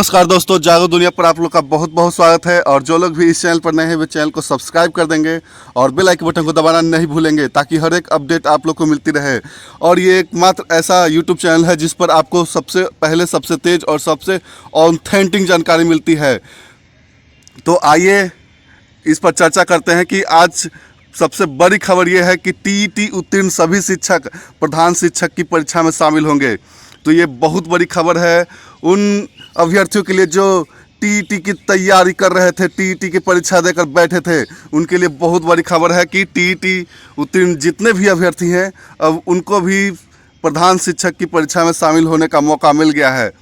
नमस्कार दोस्तों, जागो दुनिया पर आप लोग का बहुत बहुत स्वागत है। और जो लोग भी इस चैनल पर नए हैं वे चैनल को सब्सक्राइब कर देंगे और बेल आइकन बटन को दबाना नहीं भूलेंगे ताकि हर एक अपडेट आप लोग को मिलती रहे। और ये एकमात्र ऐसा यूट्यूब चैनल है जिस पर आपको सबसे पहले, सबसे तेज और सबसे ऑथेंटिक जानकारी मिलती है। तो आइए इस पर चर्चा करते हैं कि आज सबसे बड़ी खबर ये है कि टीईटी उत्तीर्ण सभी शिक्षक प्रधान शिक्षक की परीक्षा में शामिल होंगे। तो ये बहुत बड़ी खबर है उन अभ्यर्थियों के लिए जो टीईटी की तैयारी कर रहे थे, टीईटी की परीक्षा देकर बैठे थे, उनके लिए बहुत बड़ी खबर है कि टीईटी उत्तीर्ण जितने भी अभ्यर्थी हैं अब उनको भी प्रधान शिक्षक की परीक्षा में शामिल होने का मौका मिल गया है।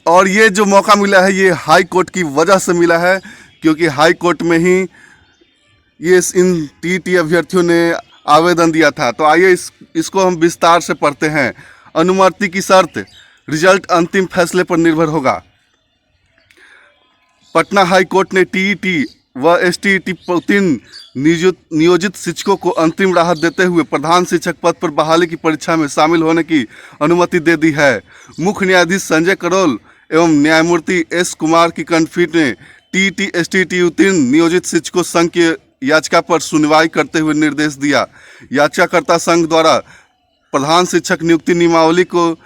और ये जो मौका मिला है ये हाई कोर्ट की वजह से मिला है, क्योंकि हाई कोर्ट में ही ये इन टीईटी अभ्यर्थियों ने आवेदन दिया था। तो आइए इसको हम विस्तार से पढ़ते हैं। अनुमति की शर्त, रिजल्ट अंतिम फैसले पर निर्भर होगा। पटना हाई कोर्ट ने टीईटी व एसटीईटी उत्तीर्ण नियोजित शिक्षकों को अंतिम राहत देते हुए प्रधान शिक्षक पद पर बहाली की परीक्षा में शामिल होने की अनुमति दे दी है। मुख्य न्यायाधीश संजय करोल एवं न्यायमूर्ति एस कुमार की खंडपीठ ने टीईटी एसटीईटी उत्तीर्ण नियोजित शिक्षकों संघ की याचिका पर सुनवाई करते हुए निर्देश दिया। याचिकाकर्ता संघ द्वारा प्रधान शिक्षक नियुक्ति नियमावली को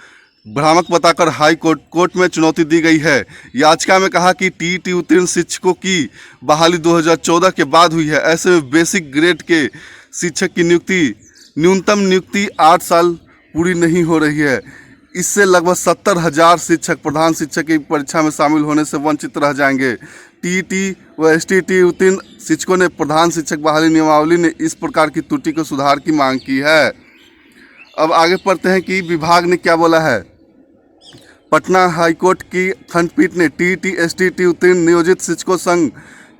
भ्रामक बताकर हाई कोर्ट में चुनौती दी गई है। याचिका में कहा कि टीईटी उत्तीर्ण शिक्षकों की बहाली 2014 के बाद हुई है। ऐसे में बेसिक ग्रेड के शिक्षक की न्यूनतम नियुक्ति 8 साल पूरी नहीं हो रही है। इससे लगभग 70,000 शिक्षक प्रधान शिक्षक की परीक्षा में शामिल होने से वंचित रह जाएंगे। टीईटी व एसटीईटी उत्तीर्ण शिक्षकों ने प्रधान शिक्षक बहाली नियमावली ने इस प्रकार की त्रुटि को सुधार की मांग की है। अब आगे पढ़ते हैं कि विभाग ने क्या बोला है। पटना हाईकोर्ट की खंडपीठ ने टीईटी एसटीईटी उत्तीर्ण नियोजित शिक्षकों संघ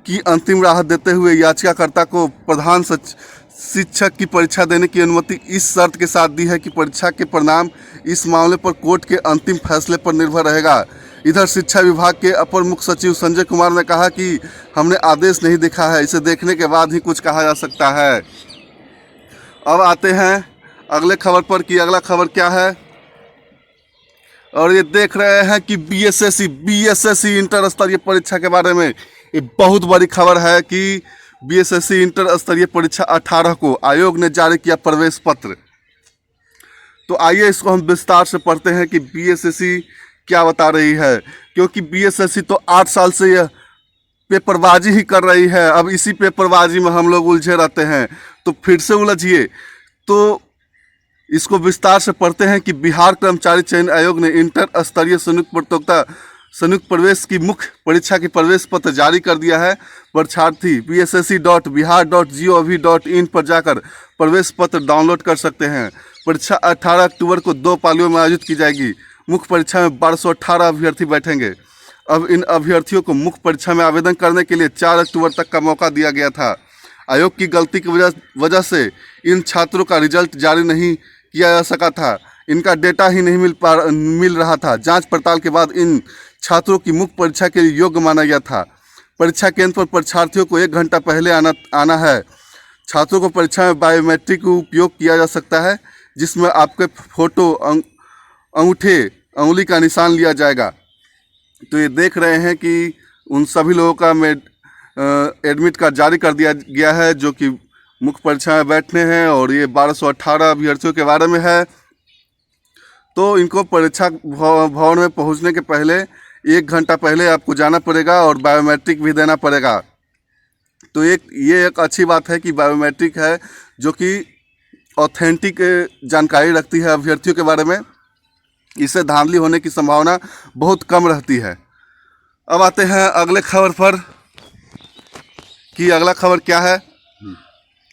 की अंतिम राहत देते हुए याचिकाकर्ता को प्रधान शिक्षक की परीक्षा देने की अनुमति इस शर्त के साथ दी है कि परीक्षा के परिणाम इस मामले पर कोर्ट के अंतिम फैसले पर निर्भर रहेगा। इधर शिक्षा विभाग के अपर मुख्य सचिव संजय कुमार ने कहा कि हमने आदेश नहीं देखा है, इसे देखने के बाद ही कुछ कहा जा सकता है। अब आते हैं अगले खबर पर कि अगला खबर क्या है। और ये देख रहे हैं कि बीएसएससी इंटर स्तरीय परीक्षा के बारे में ये बहुत बड़ी खबर है कि बीएसएससी इंटर स्तरीय परीक्षा 18 को आयोग ने जारी किया प्रवेश पत्र। तो आइए इसको हम विस्तार से पढ़ते हैं कि बीएसएससी क्या बता रही है, क्योंकि बीएसएससी तो 8 साल से यह पेपरबाजी ही कर रही है। अब इसी पेपरबाजी में हम लोग उलझे रहते हैं, तो फिर से उलझिए। तो इसको विस्तार से पढ़ते हैं कि बिहार कर्मचारी चयन आयोग ने इंटर स्तरीय संयुक्त प्रवेश की मुख्य परीक्षा की प्रवेश पत्र जारी कर दिया है। परीक्षार्थी bssc.bihar.gov.in पर जाकर प्रवेश पत्र डाउनलोड कर सकते हैं। परीक्षा 18 अक्टूबर को 2 पालियों में आयोजित की जाएगी। मुख्य परीक्षा में 1218 अभ्यर्थी बैठेंगे। अब इन अभ्यर्थियों को मुख्य परीक्षा में आवेदन करने के लिए 4 अक्टूबर तक का मौका दिया गया था। आयोग की गलती की वजह से इन छात्रों का रिजल्ट जारी नहीं किया जा सका था। इनका डेटा ही नहीं मिल रहा था। जांच पड़ताल के बाद इन छात्रों की मुख्य परीक्षा के लिए योग्य माना गया था। परीक्षा केंद्र पर परीक्षार्थियों को 1 घंटा पहले आना है। छात्रों को परीक्षा में बायोमेट्रिक उपयोग किया जा सकता है, जिसमें आपके फोटो, अंगूठे, उंगली का निशान लिया जाएगा। तो ये देख रहे हैं कि उन सभी लोगों का एडमिट कार्ड जारी कर दिया गया है जो कि मुख्य परीक्षा में बैठने हैं। और ये 1218 अभ्यर्थियों के बारे में है। तो इनको परीक्षा भवन में पहुंचने के पहले 1 घंटा पहले आपको जाना पड़ेगा और बायोमेट्रिक भी देना पड़ेगा। तो ये एक अच्छी बात है कि बायोमेट्रिक है जो कि ऑथेंटिक जानकारी रखती है अभ्यर्थियों के बारे में। इससे धांधली होने की संभावना बहुत कम रहती है। अब आते हैं अगले खबर पर कि अगला खबर क्या है।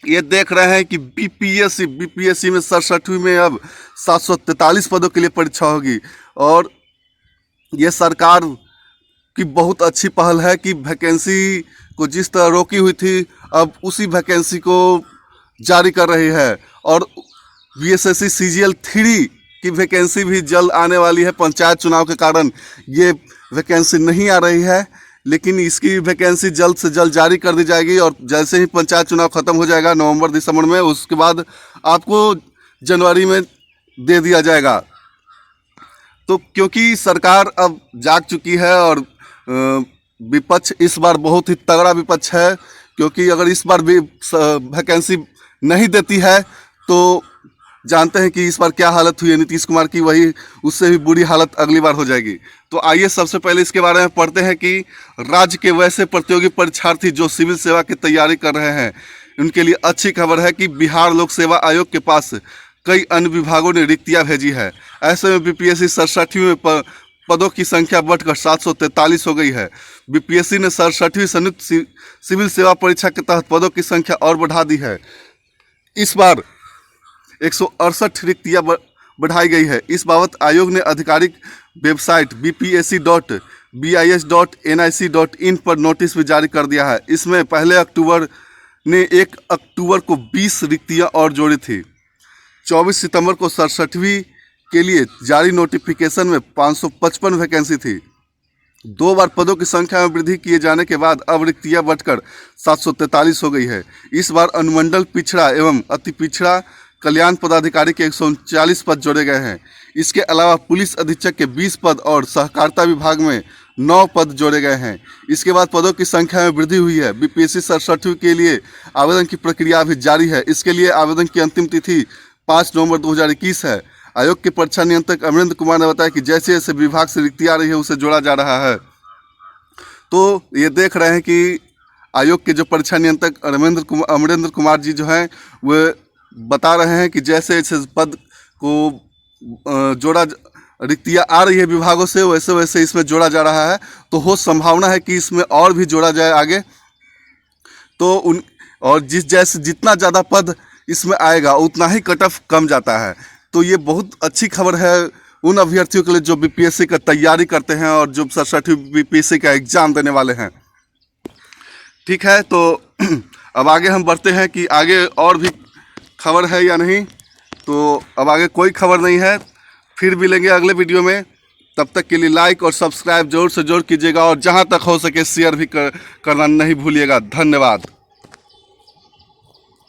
ये देख रहे हैं कि बीपीएससी में 67वीं में अब 743 पदों के लिए परीक्षा होगी। और ये सरकार की बहुत अच्छी पहल है कि वैकेंसी को जिस तरह रोकी हुई थी अब उसी वैकेंसी को जारी कर रही है। और बीएसएससी सीजीएल 3 की वैकेंसी भी जल्द आने वाली है। पंचायत चुनाव के कारण ये वैकेंसी नहीं आ रही है, लेकिन इसकी वैकेंसी जल्द से जल्द जारी कर दी जाएगी। और जैसे ही पंचायत चुनाव ख़त्म हो जाएगा नवंबर दिसंबर में, उसके बाद आपको जनवरी में दे दिया जाएगा। तो क्योंकि सरकार अब जाग चुकी है और विपक्ष इस बार बहुत ही तगड़ा विपक्ष है, क्योंकि अगर इस बार भी वैकेंसी नहीं देती है तो जानते हैं कि इस बार क्या हालत हुई है नीतीश कुमार की, वही उससे भी बुरी हालत अगली बार हो जाएगी। तो आइए सबसे पहले इसके बारे में पढ़ते हैं कि राज्य के वैसे प्रतियोगी परीक्षार्थी जो सिविल सेवा की तैयारी कर रहे हैं उनके लिए अच्छी खबर है कि बिहार लोक सेवा आयोग के पास कई अन्य विभागों ने रिक्तियाँ भेजी है। ऐसे में बीपीएससी 67वें पदों की संख्या बढ़कर 743 हो गई है। बीपीएससी ने 67वीं संयुक्त सिविल सेवा परीक्षा के तहत पदों की संख्या और बढ़ा दी है। इस बार 168 रिक्तियाँ बढ़ाई गई है। इस बाबत आयोग ने आधिकारिक वेबसाइट bpsc.bis.nic.in पर नोटिस भी जारी कर दिया है। इसमें पहले अक्टूबर ने 1 अक्टूबर को 20 रिक्तियाँ और जोड़ी थी। 24 सितंबर को 67वीं के लिए जारी नोटिफिकेशन में 555 वैकेंसी थी। 2 बार पदों की संख्या में वृद्धि किए जाने के बाद अब रिक्तियाँ बढ़कर 743 हो गई है। इस बार अनुमंडल पिछड़ा एवं अति पिछड़ा कल्याण पदाधिकारी के 139 पद जोड़े गए हैं। इसके अलावा पुलिस अधीक्षक के 20 पद और सहकारिता विभाग में 9 पद जोड़े गए हैं। इसके बाद पदों की संख्या में वृद्धि हुई है। बीपीएससी 67वीं के लिए आवेदन की प्रक्रिया अभी जारी है। इसके लिए आवेदन की अंतिम तिथि 5 नवंबर 2021 है। आयोग के परीक्षा नियंत्रक अमरेंद्र कुमार ने बताया कि जैसे जैसे विभाग से रिक्ति आ रही है उसे जोड़ा जा रहा है। तो ये देख रहे हैं कि आयोग के जो परीक्षा नियंत्रक अमरेंद्र कुमार जी जो हैं वो बता रहे हैं कि जैसे जैसे पद को जोड़ा रिक्तियाँ आ रही है विभागों से वैसे वैसे इसमें जोड़ा जा रहा है। तो हो संभावना है कि इसमें और भी जोड़ा जाए आगे। तो और जितना ज़्यादा पद इसमें आएगा उतना ही कट ऑफ कम जाता है। तो ये बहुत अच्छी खबर है उन अभ्यर्थियों के लिए जो बीपीएससी का तैयारी करते हैं और जो 67वीं बीपीएससी का एग्ज़ाम देने वाले हैं। ठीक है, तो अब आगे हम बढ़ते हैं कि आगे और भी खबर है या नहीं। तो अब आगे कोई खबर नहीं है, फिर मिलेंगे अगले वीडियो में। तब तक के लिए लाइक और सब्सक्राइब जरूर से जरूर कीजिएगा और जहां तक हो सके शेयर भी करना नहीं भूलिएगा। धन्यवाद।